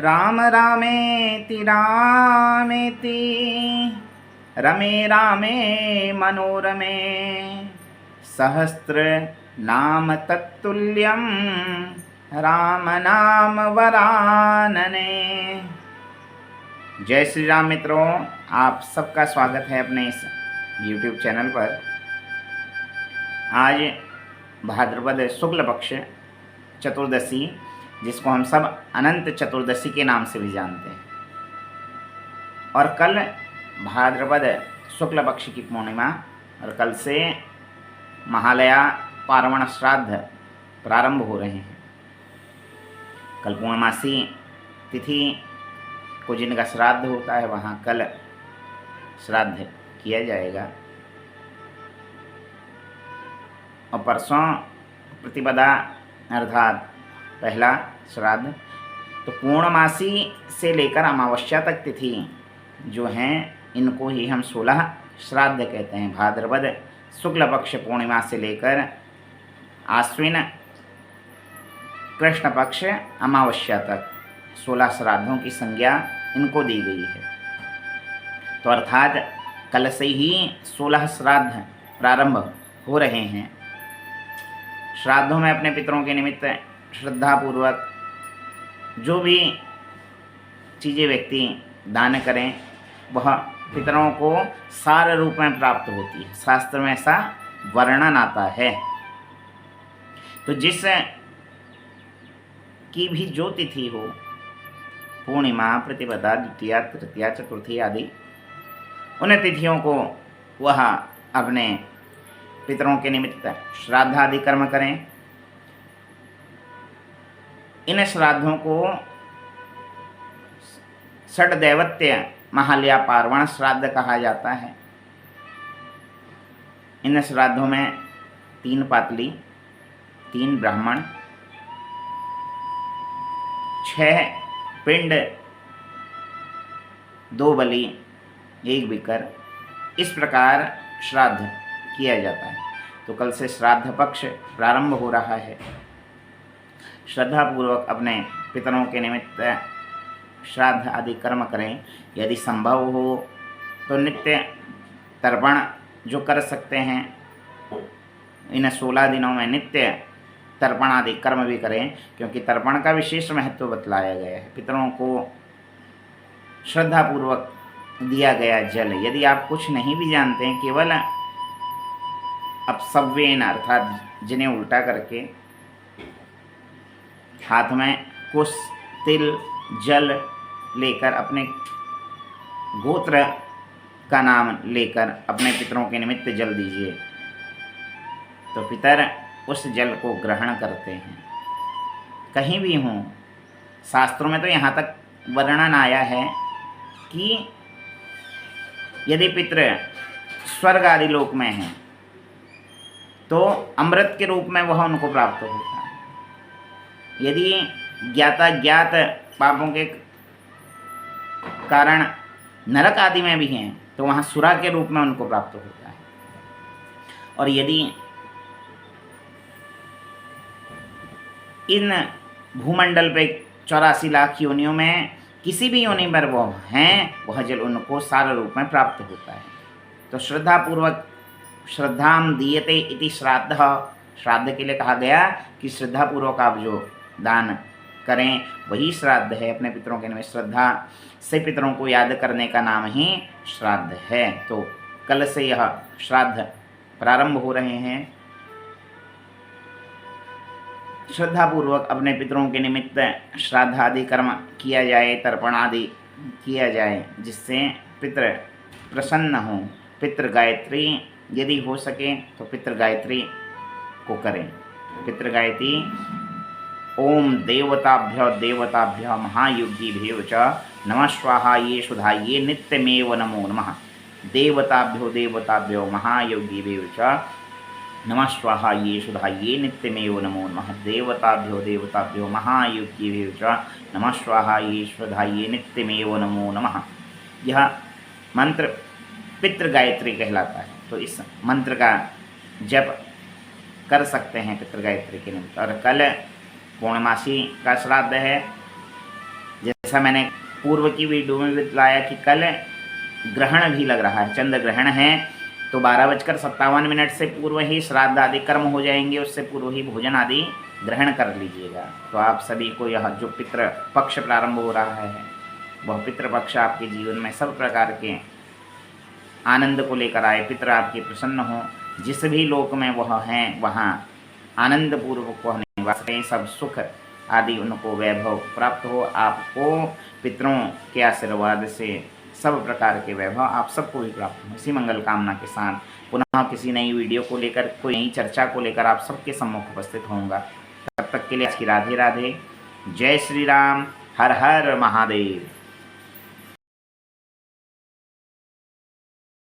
राम रामेति रामेति रमे रामे मनोरमे सहस्र नाम तत्तुल्यं राम नाम वरानने। जय श्री राम मित्रों, आप सबका स्वागत है अपने इस YouTube चैनल पर। आज भाद्रपद शुक्ल पक्ष चतुर्दशी, जिसको हम सब अनंत चतुर्दशी के नाम से भी जानते हैं, और कल भाद्रपद शुक्ल पक्ष की पूर्णिमा, और कल से महालया पार्वण श्राद्ध प्रारंभ हो रहे हैं। कल पूर्णमासी तिथि को जिनका श्राद्ध होता है वहाँ कल श्राद्ध किया जाएगा, और परसों प्रतिपदा अर्थात पहला श्राद्ध। तो पूर्णमासी से लेकर अमावस्या तक तिथि जो हैं, इनको ही हम 16 श्राद्ध कहते हैं। भाद्रपद शुक्ल पक्ष पूर्णिमा से लेकर आश्विन कृष्ण पक्ष अमावस्या तक 16 श्राद्धों की संज्ञा इनको दी गई है। तो अर्थात कल से ही 16 श्राद्ध प्रारंभ हो रहे हैं। श्राद्धों में अपने पितरों के निमित्त श्रद्धापूर्वक जो भी चीज़ें व्यक्ति दान करें, वह पितरों को सार रूप में प्राप्त होती है। शास्त्र में ऐसा वर्णन आता है। तो जिस की भी जो तिथि हो, पूर्णिमा, प्रतिपदा, द्वितीया, तृतीया, चतुर्थी आदि, उन तिथियों को वह अपने पितरों के निमित्त श्राद्ध आदि कर्म करें। इन श्राद्धों को षड्दैवत्य महालया पार्वण श्राद्ध कहा जाता है। इन श्राद्धों में 3 पातली, 3 ब्राह्मण, 6 पिंड, 2 बलि, 1 बिकर, इस प्रकार श्राद्ध किया जाता है। तो कल से श्राद्ध पक्ष प्रारंभ हो रहा है। श्रद्धापूर्वक अपने पितरों के निमित्त श्राद्ध आदि कर्म करें। यदि संभव हो तो नित्य तर्पण जो कर सकते हैं, इन 16 दिनों में नित्य तर्पण आदि कर्म भी करें, क्योंकि तर्पण का विशेष महत्व बतलाया गया है। पितरों को श्रद्धापूर्वक दिया गया जल, यदि आप कुछ नहीं भी जानते हैं, केवल अपसव्येन अर्थात जिन्हें उल्टा करके हाथ में कुछ तिल जल लेकर अपने गोत्र का नाम लेकर अपने पितरों के निमित्त जल दीजिए, तो पितर उस जल को ग्रहण करते हैं। कहीं भी हों, शास्त्रों में तो यहाँ तक वर्णन आया है कि यदि पितृ स्वर्ग आदि लोक में हैं तो अमृत के रूप में वह उनको प्राप्त होता है। यदि ज्ञाता ज्ञात पापों के कारण नरक आदि में भी हैं तो वहाँ सुरा के रूप में उनको प्राप्त होता है। और यदि इन भूमंडल पे 84 लाख योनियों में किसी भी योनि पर वो हैं, वह जल उनको सार रूप में प्राप्त होता है। तो श्रद्धापूर्वक श्रद्धाम दीयते इति श्राद्ध, श्राद्ध के लिए कहा गया कि श्रद्धापूर्वक आप जो दान करें वही श्राद्ध है। अपने पितरों के निमित्त श्रद्धा से पितरों को याद करने का नाम ही श्राद्ध है। तो कल से यह श्राद्ध प्रारंभ हो रहे हैं। श्रद्धापूर्वक अपने पितरों के निमित्त श्राद्ध आदि कर्म किया जाए, तर्पण आदि किया जाए, जिससे पितृ प्रसन्न हों। पितृ गायत्री यदि हो सके तो पितृ गायत्री को करें। पितृ गायत्री ओम देवताभ्यो देवताभ्यो महायुगीभ्यो च नमः स्वाहा ये सुधाये नित्यमेव नमो नमः। देवताभ्यो देवताभ्यो महायोगीभ्यो च नमः स्वाहा ये सुधाये नित्यमेव नमो नमः। देवताभ्यो देवताभ्यो महायोगीभ्यो च नमः स्वाहा ये सुधाये नित्यमेव नमो नमः। यह मंत्र पितृ गायत्री कहलाता है। तो इस मंत्र का जप कर सकते हैं पितृ गायत्री के निमित्त। और कल पूर्णमासी का श्राद्ध है। जैसे जैसा मैंने पूर्व की वीडियो में बताया कि कल ग्रहण भी लग रहा है, चंद्र ग्रहण है, तो 12:57 से पूर्व ही श्राद्ध आदि कर्म हो जाएंगे, उससे पूर्व ही भोजन आदि ग्रहण कर लीजिएगा। तो आप सभी को यह जो पितृ पक्ष प्रारंभ हो रहा है, वह पितृपक्ष आपके जीवन में सब प्रकार के आनंद को लेकर आए, पितृ आपके प्रसन्न हो, जिस भी लोक में वह हैं वहाँ आनंद पूर्वक वह निवास करें, सब सुख आदि उनको वैभव प्राप्त हो। आपको पितरों के आशीर्वाद से सब प्रकार के वैभव आप सबको भी प्राप्त हो। इसी मंगल कामना के साथ पुनः किसी नई वीडियो को लेकर, कोई नई चर्चा को लेकर आप सबके सम्मुख उपस्थित होऊंगा। तब तक के लिए राधे राधे, जय श्री राम, हर हर महादेव।